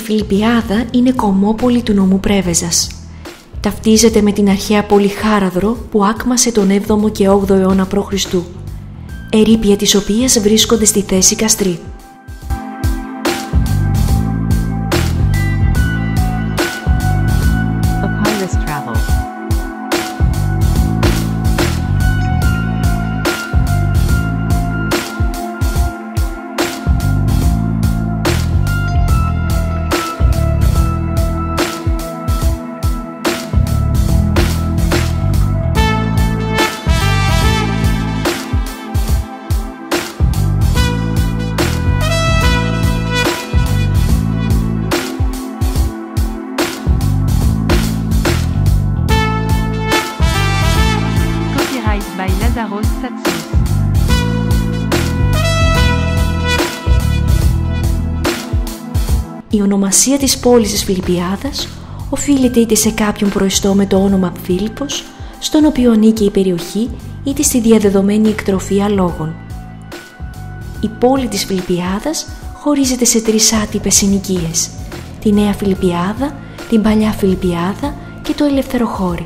Φιλιππιάδα είναι κομμόπολη του νομού Πρέβεζας. Ταυτίζεται με την αρχαία πόλη Χάραδρο που άκμασε τον 7ο και 8ο αιώνα π.Χ., ερείπια της οποίας βρίσκονται στη θέση Καστρί. Η ονομασία της πόλης της Φιλιππιάδας οφείλεται είτε σε κάποιον προϊστό με το όνομα Φίλιππος, στον οποίο ανήκει η περιοχή, είτε στη διαδεδομένη εκτροφή αλόγων. Η πόλη της Φιλιππιάδας χωρίζεται σε 3 άτυπες συνοικίες: τη Νέα Φιλιππιάδα, την Παλιά Φιλιππιάδα και το Ελευθεροχώρι.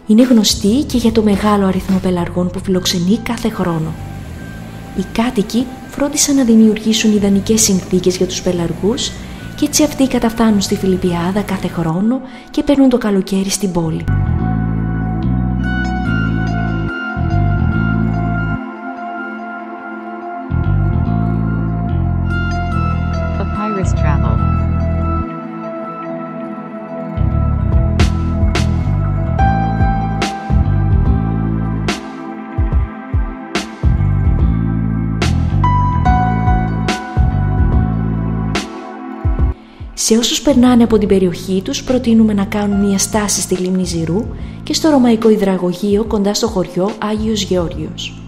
Είναι γνωστή και για το μεγάλο αριθμό πελαργών που φιλοξενεί κάθε χρόνο. Οι κάτοικοι φρόντισαν να δημιουργήσουν ιδανικές συνθήκες για τους πελαργούς και έτσι αυτοί καταφτάνουν στη Φιλιππιάδα κάθε χρόνο και περνούν το καλοκαίρι στην πόλη. Σε όσους περνάνε από την περιοχή τους προτείνουμε να κάνουν μια στάση στη λίμνη Ζηρού και στο ρωμαϊκό υδραγωγείο κοντά στο χωριό Άγιος Γεώργιος.